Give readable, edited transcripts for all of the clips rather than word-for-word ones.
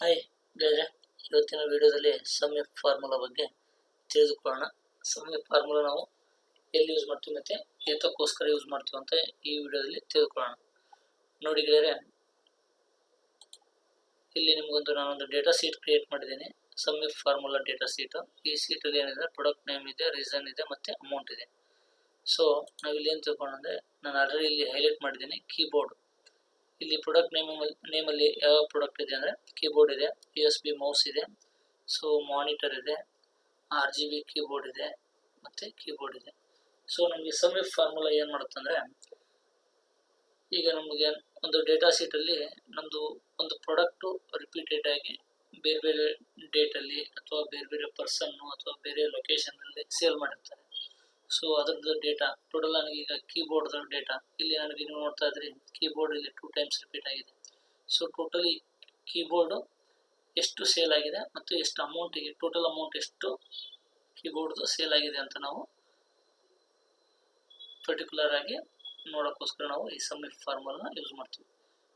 Hi ಗೆಳೆಯರೆ, ಇವತ್ತಿನ ವಿಡಿಯೋದಲ್ಲಿ ಸಮ್ ಎಫ್ ಫಾರ್ಮುಲಾ ಬಗ್ಗೆ ತಿಳಿದುಕೊಳ್ಳೋಣ. ಸಮ್ ಎಫ್ ಫಾರ್ಮುಲಾ ನಾವು ಎಲ್ಲಿ ಯೂಸ್ ಮಾಡ್ತೀವಿ ಮತ್ತು ಏತಕ್ಕೋಸ್ಕರ ಯೂಸ್ ಮಾಡ್ತೀವಿ ಅಂತ ಈ ವಿಡಿಯೋದಲ್ಲಿ ತಿಳಿದುಕೊಳ್ಳೋಣ. ನೋಡಿ ಗೆಳೆಯರೆ, ಇಲ್ಲಿ ನಿಮಗೊಂದು ನಾನೊಂದು ಡೇಟಾ ಶೀಟ್ ಕ್ರಿಯೇಟ್ ಮಾಡಿದ್ದೀನಿ. SUMIF formula data sheet. ಈ ಶೀಟಲ್ಲಿ ಏನಿದೆ, ಪ್ರಾಡಕ್ಟ್ ನೇಮ್ ಇದೆ, ರೀಸನ್ ಇದೆ ಮತ್ತು ಅಮೌಂಟ್ ಇದೆ. ಸೊ ನಾವಿಲ್ಲಿ ಏನು ತಿಳ್ಕೊಂಡ್ರೆ, ನಾನು ಆಲ್ರೆಡಿ ಇಲ್ಲಿ ಹೈಲೈಟ್ ಮಾಡಿದ್ದೀನಿ ಕೀಬೋರ್ಡ್. ಇಲ್ಲಿ ಪ್ರಾಡಕ್ಟ್ ನೇಮಲ್ಲಿ ಯಾವ ಪ್ರಾಡಕ್ಟ್ ಇದೆ ಅಂದರೆ ಕೀಬೋರ್ಡ್ ಇದೆ, USB ಮೌಸ್ ಇದೆ, ಸೊ ಮಾನಿಟರ್ ಇದೆ, RGB ಕೀಬೋರ್ಡ್ ಇದೆ ಮತ್ತು ಕೀಬೋರ್ಡ್ ಇದೆ. ಸೊ ನಮಗೆ ಸಮ್ ಎಫ್ ಫಾರ್ಮುಲಾ ಏನು ಮಾಡುತ್ತಂದರೆ, ಈಗ ನಮಗೆ ಒಂದು ಡೇಟಾ ಶೀಟಲ್ಲಿ ನಮ್ಮದು ಒಂದು ಪ್ರಾಡಕ್ಟು ರಿಪೀಟೆಡ್ ಆಗಿ ಬೇರೆ ಬೇರೆ ಡೇಟಲ್ಲಿ ಅಥವಾ ಬೇರೆ ಬೇರೆ ಪರ್ಸನ್ನು ಅಥವಾ ಬೇರೆ ಲೊಕೇಶನ್ನಲ್ಲಿ ಸೇಲ್ ಮಾಡಿರ್ತಾರೆ. ಸೊ ಅದರದ್ದು ಡೇಟಾ ಟೋಟಲ್ ನನಗೀಗ ಕೀಬೋರ್ಡ್ದ ಡೇಟಾ ಇಲ್ಲಿ ನನಗೆ ನೀವು ನೋಡ್ತಾ ಇದ್ರಿ, ಕೀಬೋರ್ಡ್ ಇಲ್ಲಿ 2 ಟೈಮ್ಸ್ ರಿಪೀಟ್ ಆಗಿದೆ. ಸೊ ಟೋಟಲಿ ಕೀಬೋರ್ಡು ಎಷ್ಟು ಸೇಲ್ ಆಗಿದೆ ಮತ್ತು ಎಷ್ಟು ಅಮೌಂಟಿಗೆ, ಟೋಟಲ್ ಅಮೌಂಟ್ ಎಷ್ಟು ಕೀಬೋರ್ಡ್ದು ಸೇಲ್ ಆಗಿದೆ ಅಂತ ನಾವು ಪರ್ಟಿಕ್ಯುಲರ್ ಆಗಿ ನೋಡೋಕ್ಕೋಸ್ಕರ ನಾವು ಈ ಸಮ್ ಎಫ್ ಫಾರ್ಮುಲಾನ ಯೂಸ್ ಮಾಡ್ತೀವಿ.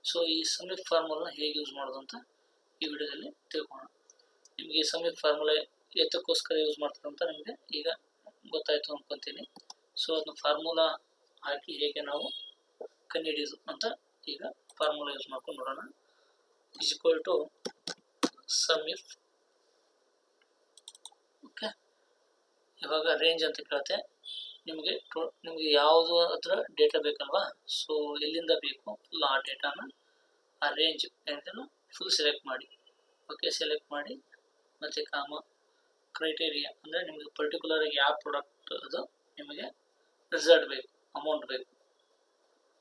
ಸೊ ಈ ಸಮ್ ಎಫ್ ಫಾರ್ಮುಲಾನ ಹೇಗೆ ಯೂಸ್ ಮಾಡೋದು ಅಂತ ಈ ವಿಡಿಯೋದಲ್ಲಿ ತಿಳ್ಕೊಳ್ಳೋಣ. ನಿಮಗೆ ಈ ಸಮ್ ಎಫ್ ಫಾರ್ಮುಲಾ ಎತ್ತಕ್ಕೋಸ್ಕರ ಯೂಸ್ ಮಾಡ್ತಾರೆ ಅಂತ ನಿಮಗೆ ಈಗ ಗೊತ್ತಾಯಿತು ಅನ್ಕೊತೀನಿ. ಸೊ ಅದನ್ನ ಫಾರ್ಮುಲಾ ಹಾಕಿ ಹೇಗೆ ನಾವು ಕಂಡುಹಿಡಿಯೋದು ಅಂತ ಈಗ ಫಾರ್ಮುಲಾ ಯೂಸ್ ಮಾಡ್ಕೊಂಡು ನೋಡೋಣ. Is equal to SUMIF. Okay, ಇವಾಗ ರೇಂಜ್ ಅಂತ ಕೇಳುತ್ತೆ. ನಿಮಗೆ ಯಾವುದು ಅದರ ಡೇಟಾ ಬೇಕಲ್ವಾ, ಸೊ ಎಲ್ಲಿಂದ ಬೇಕು ಫುಲ್ ಆ ಡೇಟಾನ, ಆ ರೇಂಜ್ ಏನಿದೆಯಲ್ಲ ಫುಲ್ ಸೆಲೆಕ್ಟ್ ಮಾಡಿ. ಓಕೆ, ಸೆಲೆಕ್ಟ್ ಮಾಡಿ ಮತ್ತು ಕಾಮ ಕ್ರೈಟೇರಿಯಾ ಅಂದರೆ ನಿಮಗೆ ಪರ್ಟಿಕ್ಯುಲರ್ ಆಗಿ ಯಾವ ಪ್ರಾಡಕ್ಟ್ ಅದು ನಿಮಗೆ ರಿಸಲ್ಟ್ ಬೇಕು, ಅಮೌಂಟ್ ಬೇಕು.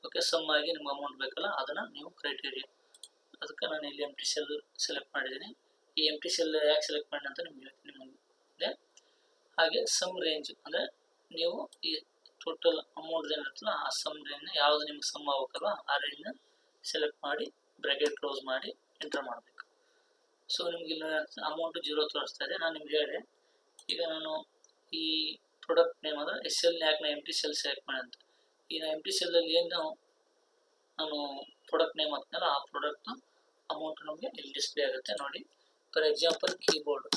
ಓಕೆ, ಸಮ್ ಆಗಿ ನಿಮ್ಗೆ ಅಮೌಂಟ್ ಬೇಕಲ್ಲ, ಅದನ್ನು ನೀವು ಕ್ರೈಟೇರಿಯಾ. ಅದಕ್ಕೆ ನಾನು ಇಲ್ಲಿ ಎಂಟಿ ಸೆಲ್ ಸೆಲೆಕ್ಟ್ ಮಾಡಿದ್ದೀನಿ. ಈ ಎಂಟಿ ಸೆಲ್ ಯಾಕೆ ಸೆಲೆಕ್ಟ್ ಮಾಡಿ ಅಂತ ನಿಮ್ಗೆ ಹೇಳ್ತೀನಿ ಮುಂದೆ. ಹಾಗೆ ಸಮ್ ರೇಂಜ್ ಅಂದರೆ ನೀವು ಈ ಟೋಟಲ್ ಅಮೌಂಟ್ ಏನಿರುತ್ತಲ್ಲ ಆ ಸಮ್ ರೇಂಜ್ನ ಯಾವುದು ನಿಮ್ಗೆ ಸಮ್ ಆಗ್ಬೇಕಲ್ವ ಆ ರೇಂಜ್ನ ಸೆಲೆಕ್ಟ್ ಮಾಡಿ ಬ್ರ್ಯಾಕೆಟ್ ಕ್ಲೋಸ್ ಮಾಡಿ ಎಂಟರ್ ಮಾಡಬೇಕು. ಸೊ ನಿಮ್ಗೆ ಇಲ್ಲಿ ಅಮೌಂಟು 0 ತೋರಿಸ್ತಾ ಇದೆ. ನಾನು ನಿಮ್ಗೆ ಹೇಳಿದೆ, ಈಗ ನಾನು ಈ ಪ್ರಾಡಕ್ಟ್ ನೇಮ್ ಅಂದರೆ SL ಯಾಕೆ ನಾನು ಎಂಟಿ ಸೆಲ್ ಸೆಲೆಕ್ಟ್ ಮಾಡಿ ಅಂತ. ಈ ನಾನು ಎಂಟಿ ಸೆಲ್ಲಲ್ಲಿ ಏನು ನಾನು ಪ್ರಾಡಕ್ಟ್ ನೇಮ್ ಹಾಕ್ತೀನಲ್ಲ ಆ ಪ್ರಾಡಕ್ಟ್ನ ಅಮೌಂಟ್ ನಮಗೆ ಇಲ್ಲಿ ಡಿಸ್ಪ್ಲೇ ಆಗುತ್ತೆ. ನೋಡಿ, for example keyboard.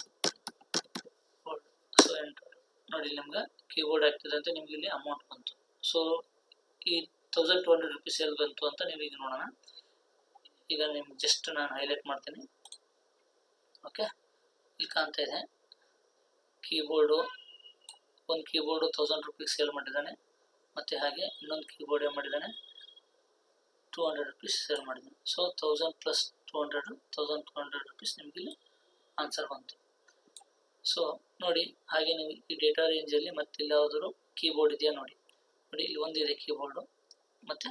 So enter ನೋಡಿ, ನಿಮ್ಗೆ ಕೀಬೋರ್ಡ್ ಆಗ್ತಿದೆ ಅಂತ ನಿಮ್ಗೆ ಇಲ್ಲಿ ಅಮೌಂಟ್ ಬಂತು. ಸೊ ಈ 1200 ರೂಪೀಸ್ ಎಲ್ಲಿ ಬಂತು ಅಂತ ನೀವು ಈಗ ನೋಡೋಣ. ಈಗ ನಿಮ್ಗೆ ಜಸ್ಟ್ ನಾನು ಹೈಲೈಟ್ ಮಾಡ್ತೀನಿ. ಓಕೆ, ಇಲ್ಲಿ ಕಾಣ್ತಾ ಇದೆ ಕೀಬೋರ್ಡು. ಒಂದು ಕೀಬೋರ್ಡು 1000 ರೂಪೀಸ್ ಸೇಲ್ ಮಾಡಿದ್ದಾನೆ, ಮತ್ತು ಹಾಗೆ ಇನ್ನೊಂದು ಕೀಬೋರ್ಡ್ ಏನು ಮಾಡಿದ್ದಾನೆ 200 ರೂಪೀಸ್ ಸೇಲ್ ಮಾಡಿದ್ದಾನೆ. ಸೊ 1000 ಪ್ಲಸ್ 200 1200 ರೂಪೀಸ್ ನಿಮ್ಗೆ ಇಲ್ಲಿ ಆನ್ಸರ್ ಬಂತು. ಸೊ ನೋಡಿ, ಹಾಗೆ ನೀವು ಈ ಡೇಟಾ ರೇಂಜಲ್ಲಿ ಮತ್ತೆ ಇಲ್ಲಿ ಯಾವುದಾದ್ರು ಕೀಬೋರ್ಡ್ ಇದೆಯಾ ನೋಡಿ. ಇಲ್ಲಿ ಒಂದಿದೆ ಕೀಬೋರ್ಡು, ಮತ್ತು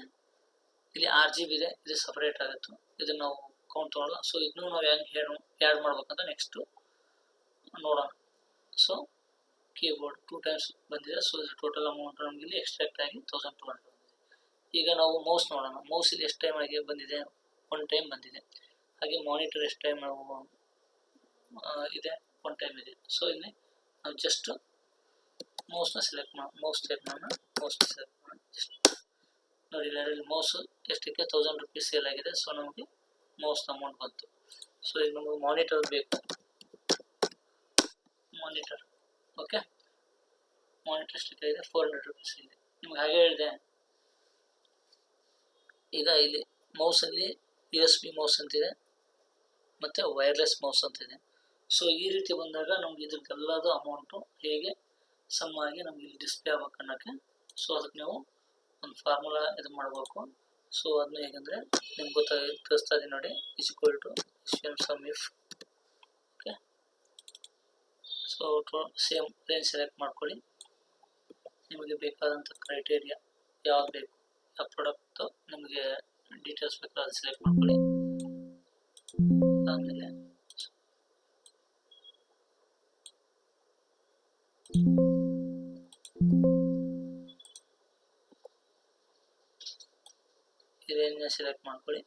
ಇಲ್ಲಿ RGB ಇದೆ, ಇದು ಸಪ್ರೇಟ್ ಆಗುತ್ತೆ, ಇದನ್ನು ನಾವು ಕೌಂಟ್ ತೊಗೊಳ್ಳಲ್ಲ. ಸೊ ಇದನ್ನು ನಾವು ಹೆಂಗೆ ಆ್ಯಡ್ ಮಾಡ್ಬೇಕಂತ ನೆಕ್ಸ್ಟು ನೋಡೋಣ. ಸೊ ಕೀಬೋರ್ಡ್ 2 ಟೈಮ್ಸ್ ಬಂದಿದೆ. ಸೊ ಇದು ಟೋಟಲ್ ಅಮೌಂಟ್ ನಮಗೆ ಇಲ್ಲಿ ಎಕ್ಸ್ಟ್ರಾಕ್ಟ್ ಆಗಿ 1200 ಬಂದಿದೆ. ಈಗ ನಾವು ಮೌಸ್ ನೋಡೋಣ. ಮೌಸ್ ಇಲ್ಲಿ ಎಷ್ಟು ಟೈಮ್ ಆಗಿ ಬಂದಿದೆ, 1 ಟೈಮ್ ಬಂದಿದೆ. ಹಾಗೆ ಮಾನಿಟರ್ ಎಷ್ಟು ಟೈಮ್ ಇದೆ, 1 ಟೈಮ್ ಇದೆ. ಸೊ ಇಲ್ಲಿ ನಾವು ಜಸ್ಟ್ ಮೌಸ್ನ ಸೆಲೆಕ್ಟ್ ಮೌಸ್ ಟೈಪ್ ಮಾಡೋಣ, ಮೌಸ್ನ ಸೆಲೆಕ್ಟ್ ಮಾಡೋಣ. ಜಸ್ಟ್ ನೋಡಿ, ಇಲ್ಲಿ ಮೌಸು ಎಷ್ಟಕ್ಕೆ 1000 ರೂಪೀಸ್ ಸೇಲ್ ಆಗಿದೆ. ಸೊ ನಮಗೆ ಮೌಸ್ನ ಅಮೌಂಟ್ ಬಂತು. ಸೊ ಈಗ ನಮಗೆ ಮಾನಿಟರ್ ಬೇಕು, ಮಾನಿಟರ್. ಓಕೆ, ಮಾನಿಟರ್ ಎಷ್ಟಕ್ಕೆ ಇದೆ, 400 ರೂಪೀಸ್ ಇದೆ. ನಿಮ್ಗೆ ಹಾಗೆ ಹೇಳಿದೆ, ಈಗ ಇಲ್ಲಿ ಮೌಸಲ್ಲಿ USB ಮೌಸ್ ಅಂತಿದೆ ಮತ್ತು ವೈರ್ಲೆಸ್ ಮೌಸ್ ಅಂತಿದೆ. ಸೊ ಈ ರೀತಿ ಬಂದಾಗ ನಮ್ಗೆ ಇದ್ರದ್ದೆಲ್ಲದು ಅಮೌಂಟು ಹೇಗೆ ಸಮ್ ಆಗಿ ನಮ್ಗೆ ಇಲ್ಲಿ ಡಿಸ್ಪ್ಲೇ ಆಗ್ಬೇಕು ಅನ್ನೋಕ್ಕೆ. ಸೊ ಅದಕ್ಕೆ ನೀವು ಒಂದು ಫಾರ್ಮುಲಾ ಇದು ಮಾಡಬೇಕು. ಸೊ ಅದನ್ನ ಹೇಗೆಂದರೆ ನಿಮ್ಗೆ ತಿಳಿಸ್ತಾ ಇದ್ದೀನಿ ನೋಡಿ. Is equal to SUMIF. Okay, so same range select ಮಾಡ್ಕೊಳ್ಳಿ. ನಿಮಗೆ ಬೇಕಾದಂಥ ಕ್ರೈಟೇರಿಯಾ ಯಾವ್ದು ಬೇಕು, ಯಾವ ಪ್ರಾಡಕ್ಟ್ ನಿಮಗೆ ಡೀಟೇಲ್ಸ್ ಬೇಕಾದ್ರೆ ಅದು ಸೆಲೆಕ್ಟ್ ಮಾಡ್ಕೊಳ್ಳಿ. ಆಮೇಲೆ ಈ ರೇಂಜ್ನ ಸೆಲೆಕ್ಟ್ ಮಾಡ್ಕೊಳ್ಳಿ.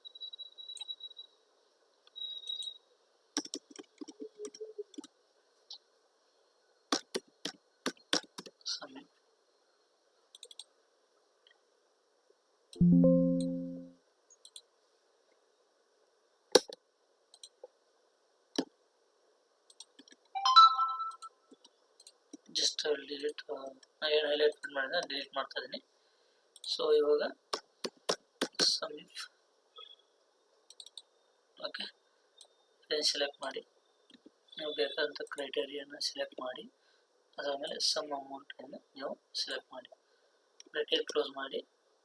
ಜಸ್ಟ್ ಡಿಲೀಟ್ ನಾನು ಏನು ಹೈಲೈಟ್ ಮಾಡಿದ್ರೆ ಡಿಲೀಟ್ ಮಾಡ್ತಾ ಇದ್ದೀನಿ. ಸೊ ಇವಾಗ SUMIF okay range select ಮಾಡಿ, ನೀವು ಬೇಕಾದಂಥ ಕ್ರೈಟೇರಿಯಾನ ಸೆಲೆಕ್ಟ್ ಮಾಡಿ, ಅದಾದಮೇಲೆ ಸಮ್ ಅಮೌಂಟನ್ನು ನೀವು ಸೆಲೆಕ್ಟ್ ಮಾಡಿ, ಬ್ರಾಕೆಟ್ ಕ್ಲೋಸ್ ಮಾಡಿ,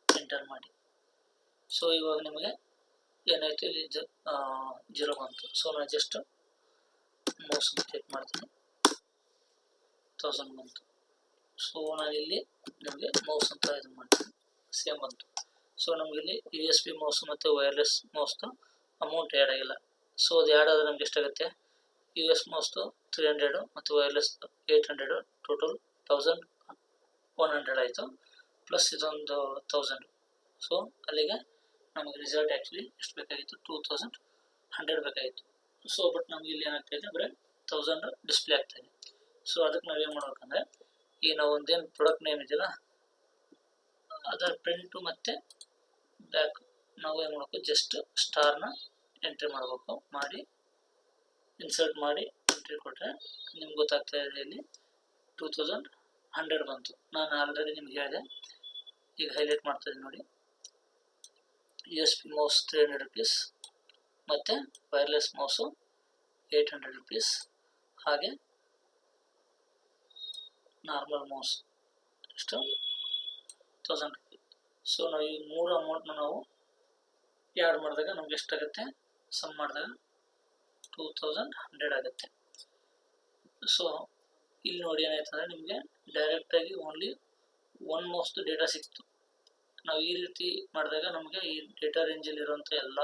ಎಂಟರ್ ಮಾಡಿ. ಸೊ ಇವಾಗ ನಿಮಗೆ ಏನಾಯಿತು, ಇಲ್ಲಿ 0 ಬಂತು. ಸೊ ನಾನು ಜಸ್ಟ್ ಮೌಸ್ ಕ್ಲಿಕ್ ಮಾಡ್ತೀನಿ, 1000 ಬಂತು. ಸೊ ನಾನಿಲ್ಲಿ ನಿಮಗೆ ಮೌಸ್ ಅಂತ ಇದು ಮಾಡ್ತೀನಿ, ಸೇಮ್ ಬಂತು. ಸೊ ನಮಗೆ ಇಲ್ಲಿ USB ಮೌಸ್ ಮತ್ತು ವೈರ್ಲೆಸ್ ಮೌಸ್ದು ಅಮೌಂಟ್ ಆ್ಯಡ್ ಆಗಿಲ್ಲ. ಸೊ ಅದು ಆ್ಯಡ್ ಆದರೆ ನಮ್ಗೆ ಎಷ್ಟಾಗುತ್ತೆ, US ಮೌಸ್ದು 300 ಮತ್ತು ವೈರ್ಲೆಸ್ 800, ಟೋಟಲ್ 1100 ಆಯಿತು, ಪ್ಲಸ್ ಇದೊಂದು 1000. ಸೊ ಅಲ್ಲಿಗೆ ನಮಗೆ ರಿಸಲ್ಟ್ ಆ್ಯಕ್ಚುಲಿ ಎಷ್ಟು ಬೇಕಾಗಿತ್ತು, 2100 ಬೇಕಾಗಿತ್ತು. ಸೊ ಬಟ್ ನಮ್ಗೆ ಇಲ್ಲಿ ಏನಾಗ್ತಾಯಿದೆ, ಬರೀ 1000 ಡಿಸ್ಪ್ಲೇ ಆಗ್ತಾಯಿದೆ. ಸೊ ಅದಕ್ಕೆ ನಾವೇನು ಮಾಡ್ಬೇಕಂದ್ರೆ, ಈ ನಾವು ಒಂದೇನು ಪ್ರಾಡಕ್ಟ್ ನೇಮ್ ಇದೆಯಲ್ಲ ಅದರ ಪ್ರಿಂಟು ಮತ್ತು ಬ್ಯಾಕ್ ನಾವು ಏನು ಮಾಡಬೇಕು, ಜಸ್ಟ್ ಸ್ಟಾರ್ನ ಎಂಟ್ರಿ ಮಾಡಬೇಕು. ಮಾಡಿ ಇನ್ಸರ್ಟ್ ಮಾಡಿ ಎಂಟ್ರಿ ಕೊಟ್ಟರೆ ನಿಮ್ಗೆ ಗೊತ್ತಾಗ್ತಾ ಇದೆ, ಇಲ್ಲಿ 2100 ಬಂತು. ನಾನು ಆಲ್ರೆಡಿ ನಿಮ್ಗೆ ಹೇಳಿದೆ, ಈಗ ಹೈಲೈಟ್ ಮಾಡ್ತಾಯಿದ್ದೀನಿ ನೋಡಿ. USB ಮೌಸ್ 300 rupees ಮತ್ತು ವೈರ್ಲೆಸ್ ಮೌಸು 800 rupees, ಹಾಗೆ ನಾರ್ಮಲ್ ಮೌಸ್ ಎಷ್ಟು 1000 rupees. ಸೊ ನಾವು ಈ 3 ಅಮೌಂಟ್ನ ನಾವು ಆ್ಯಡ್ ಮಾಡಿದಾಗ ನಮ್ಗೆ ಎಷ್ಟಾಗುತ್ತೆ, ಸಮ್ ಮಾಡಿದಾಗ 2100 ಆಗುತ್ತೆ. ಸೊ ಇಲ್ಲಿ ನೋಡಿ ಏನಾಯ್ತು ಅಂದರೆ, ನಿಮಗೆ ಡೈರೆಕ್ಟಾಗಿ ಓನ್ಲಿ 1 ಮೌಸ್ದು ಡೇಟಾ ಸಿಕ್ತು. ನಾವು ಈ ರೀತಿ ಮಾಡಿದಾಗ ನಮಗೆ ಈ ಡೇಟಾ ರೇಂಜಲ್ಲಿರುವಂಥ ಎಲ್ಲ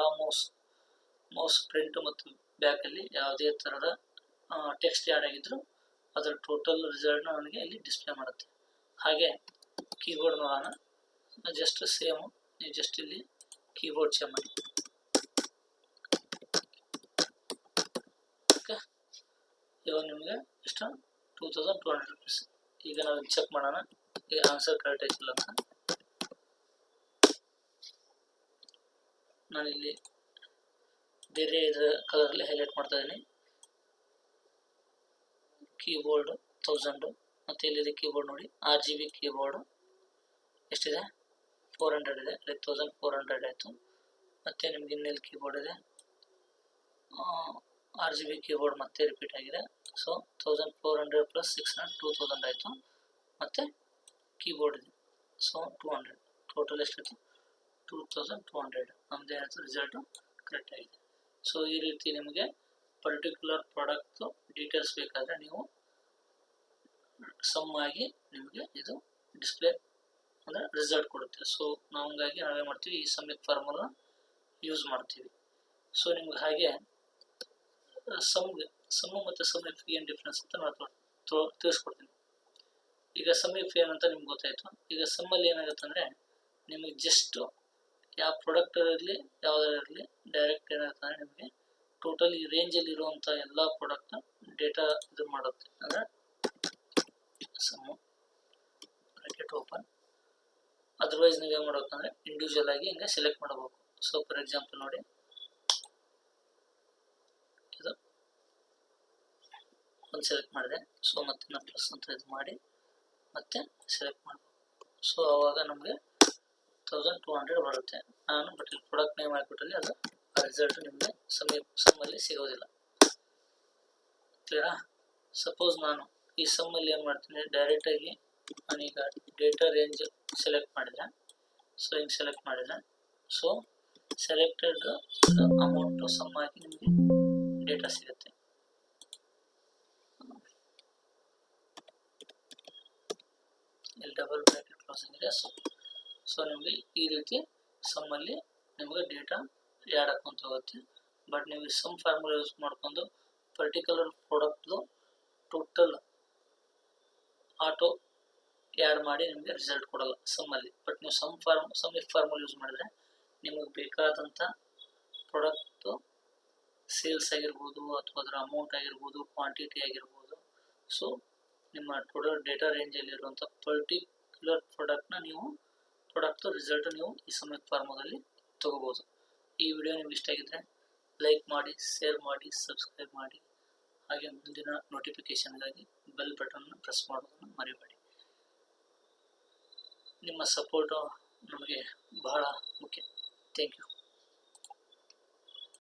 ಮೌಸ್ ಪ್ರಿಂಟ್ ಮತ್ತು ಬ್ಯಾಕಲ್ಲಿ ಯಾವುದೇ ಥರದ ಟೆಕ್ಸ್ಟ್ ಆ್ಯಡ್ ಆಗಿದ್ರು ಅದರ ಟೋಟಲ್ ರಿಸಲ್ಟ್ನ ನನಗೆ ಇಲ್ಲಿ ಡಿಸ್ಪ್ಲೇ ಮಾಡುತ್ತೆ. ಹಾಗೆ ಕೀಬೋರ್ಡ್ ನೋಡೋಣ, ಜಸ್ಟ್ ಸೇಮು, ನೀವು ಜಸ್ಟ್ ಇಲ್ಲಿ ಕೀಬೋರ್ಡ್ ಚೇಂಜ್ ಮಾಡಿ. ಓಕೆ, ಇವಾಗ ನಿಮಗೆ ಎಷ್ಟು 2200 rupees. ಈಗ ನಾವು ಚೆಕ್ ಮಾಡೋಣ, ಈಗ ಆನ್ಸರ್ ಕರೆಕ್ಟ್ ಆಯ್ತಿಲ್ಲ ಅಂತ. ನಾನಿಲ್ಲಿ ಬೇರೆ ಇದರ ಕಲರಲ್ಲಿ ಹೈಲೈಟ್ ಮಾಡ್ತಾ ಇದ್ದೀನಿ. ಕೀಬೋರ್ಡ್ 1000 ಮತ್ತು ಇಲ್ಲಿದೆ ಕೀಬೋರ್ಡ್ ನೋಡಿ, RGB ಕೀಬೋರ್ಡು ಎಷ್ಟಿದೆ, 400 ಇದೆ, 1400 ಆಯಿತು. ಮತ್ತು ನಿಮ್ಗೆ ಇನ್ನೆಲ್ಲಿ ಕೀಬೋರ್ಡ್ ಇದೆ, RGB ಕೀಬೋರ್ಡ್ ಮತ್ತೆ ರಿಪೀಟ್ ಆಗಿದೆ. ಸೊ 1400 ಪ್ಲಸ್ 600 2000 ಆಯಿತು. ಮತ್ತು ಕೀಬೋರ್ಡ್ ಇದೆ, ಸೊ 200, ಟೋಟಲ್ ಎಷ್ಟಾಯಿತು 2200. ನಮ್ಮದು ಏನಾಯಿತು, ರಿಸಲ್ಟು ಕರೆಕ್ಟ್ ಆಗಿದೆ. ಸೊ ಈ ರೀತಿ ನಿಮಗೆ ಪರ್ಟಿಕ್ಯುಲರ್ ಪ್ರಾಡಕ್ಟ್ದು ಡೀಟೇಲ್ಸ್ ಬೇಕಾದರೆ ನೀವು ಸಮ್ ಆಗಿ ನಿಮಗೆ ಇದು ಡಿಸ್ಪ್ಲೇ ಅಂದರೆ ರಿಸಲ್ಟ್ ಕೊಡುತ್ತೆ. ಸೊ ನಾವು ಹಂಗಾಗಿ ನಾವೇನು ಮಾಡ್ತೀವಿ, ಈ ಸಮ್ಮಿಕ್ ಫಾರ್ಮುಲಾ ಯೂಸ್ ಮಾಡ್ತೀವಿ. ಸೊ ನಿಮ್ಗೆ ಹಾಗೆ ಸಮ್ ಮತ್ತು ಸಮ್ಮಿಕ್ ಏನು ಡಿಫ್ರೆನ್ಸ್ ಅಂತ ನಾನು ತಿಳಿಸ್ಕೊಡ್ತೀನಿ. ಈಗ ಸಮ್ಮಿಕ್ ಏನಂತ ನಿಮ್ಗೆ ಗೊತ್ತಾಯಿತು. ಈಗ ಸಮ್ಮಲ್ಲಿ ಏನಾಗುತ್ತೆ ಅಂದರೆ, ನಿಮಗೆ ಜಸ್ಟ್ ಯಾವ ಪ್ರಾಡಕ್ಟ್ ಇರಲಿ ಯಾವುದಾರು ಇರಲಿ ಡೈರೆಕ್ಟ್ ಏನಾಗುತ್ತೆ ಅಂದರೆ ನಿಮಗೆ ಟೋಟಲ್ ಈ ರೇಂಜಲ್ಲಿ ಇರುವಂಥ ಎಲ್ಲ ಪ್ರಾಡಕ್ಟ್ನ ಡೇಟಾ ಇದು ಮಾಡುತ್ತೆ. ಅಂದರೆ ಸಮ್ಮು ಬ್ರಾಕೆಟ್ ಓಪನ್. ಅದರ್ವೈಸ್ ನೀವೇನು ಮಾಡಬೇಕಂದ್ರೆ ಇಂಡಿವಿಜುವಲ್ ಆಗಿ ಹಿಂಗೆ ಸೆಲೆಕ್ಟ್ ಮಾಡಬೇಕು. ಸೊ ಫಾರ್ ಎಕ್ಸಾಂಪಲ್ ನೋಡಿ, ಇದು ಒಂದು ಸೆಲೆಕ್ಟ್ ಮಾಡಿದೆ. ಸೊ ಮತ್ತೆ ನಾನು ಪ್ಲಸ್ ಅಂತ ಇದು ಮಾಡಿ ಮತ್ತೆ ಸೆಲೆಕ್ಟ್ ಮಾಡಬೇಕು. ಸೊ ಆವಾಗ ನಮಗೆ 1200 ಬರುತ್ತೆ. ನಾನು ಬಟ್ ಇಲ್ಲಿ ಪ್ರಾಡಕ್ಟ್ ನೇಮ್ ಹಾಕಿಬಿಟ್ಟಲ್ಲಿ ಅದು ಆ ರಿಸಲ್ಟ್ ನಿಮಗೆ ಸಮ್ಮಲ್ಲಿ ಸಿಗೋದಿಲ್ಲ. ಕ್ಲಿಯರಾ? ಸಪೋಸ್ ನಾನು ಈ ಸಮ್ಮಲ್ಲಿ ಏನು ಮಾಡ್ತೀನಿ, ಡೈರೆಕ್ಟಾಗಿ ನಾನೀಗ ಡೇಟಾ ರೇಂಜ್ ಸೆಲೆಕ್ಟ್ ಮಾಡಿದರೆ, ಸೊ ಹಿಂಗೆ ಸೆಲೆಕ್ಟ್ ಮಾಡಿದರೆ, ಸೊ ಸೆಲೆಕ್ಟೆಡ್ ಅಮೌಂಟು ಸಮ್ ಆಗಿ ನಿಮಗೆ ಡೇಟಾ ಸಿಗುತ್ತೆ. ಇಲ್ಲಿ ಡಬಲ್ ಬ್ರಾಕೆಟ್ ಕ್ಲೋಸಿಂಗ್ ಇದೆ. ಸೊ ನಿಮಗೆ ಈ ರೀತಿ ಸಮ್ಮಲ್ಲಿ ನಿಮಗೆ ಡೇಟಾ ಆ್ಯಡ್ ಹಾಕ್ಕೊಂತ ಹೋಗುತ್ತೆ. ಬಟ್ ನೀವು ಈ ಸಮ್ ಫಾರ್ಮುಲಾ ಯೂಸ್ ಮಾಡ್ಕೊಂಡು ಪರ್ಟಿಕ್ಯುಲರ್ ಪ್ರಾಡಕ್ಟ್ದು ಟೋಟಲ್ ಆಟೋ ಆ್ಯಡ್ ಮಾಡಿ ನಿಮಗೆ ರಿಸಲ್ಟ್ ಕೊಡಲ್ಲ ಸಮ್ಮಲ್ಲಿ. ಬಟ್ ನೀವು ಸಮ್ಮಿಕ್ ಫಾರ್ಮುಲಾ ಯೂಸ್ ಮಾಡಿದ್ರೆ ನಿಮಗೆ ಬೇಕಾದಂಥ ಪ್ರಾಡಕ್ಟು ಸೇಲ್ಸ್ ಆಗಿರ್ಬೋದು ಅಥವಾ ಅದರ ಅಮೌಂಟ್ ಆಗಿರ್ಬೋದು, ಕ್ವಾಂಟಿಟಿ ಆಗಿರ್ಬೋದು, ಸೊ ನಿಮ್ಮ ಟೋಟಲ್ ಡೇಟಾ ರೇಂಜಲ್ಲಿರುವಂಥ ಪರ್ಟಿಕ್ಯುಲರ್ ಪ್ರಾಡಕ್ಟ್ದು ರಿಸಲ್ಟ್ ನೀವು ಈ ಸಮ್ಮಿಕ್ ಫಾರ್ಮುಲಾದಲ್ಲಿ ತೊಗೋಬೋದು. ಈ ವಿಡಿಯೋ ನಿಮ್ಗೆ ಇಷ್ಟ ಆಗಿದ್ರೆ ಲೈಕ್ ಮಾಡಿ, ಶೇರ್ ಮಾಡಿ, ಸಬ್ಸ್ಕ್ರೈಬ್ ಮಾಡಿ, ಹಾಗೆ ಮುಂದಿನ ನೋಟಿಫಿಕೇಷನ್ಗಾಗಿ ಬೆಲ್ ಬಟನ್ ಪ್ರೆಸ್ ಮಾಡೋದನ್ನು ಮರಿಬೇಡಿ. ನಿಮ್ಮ ಸಪೋರ್ಟು ನಮಗೆ ಬಹಳ ಮುಖ್ಯ. Thank you.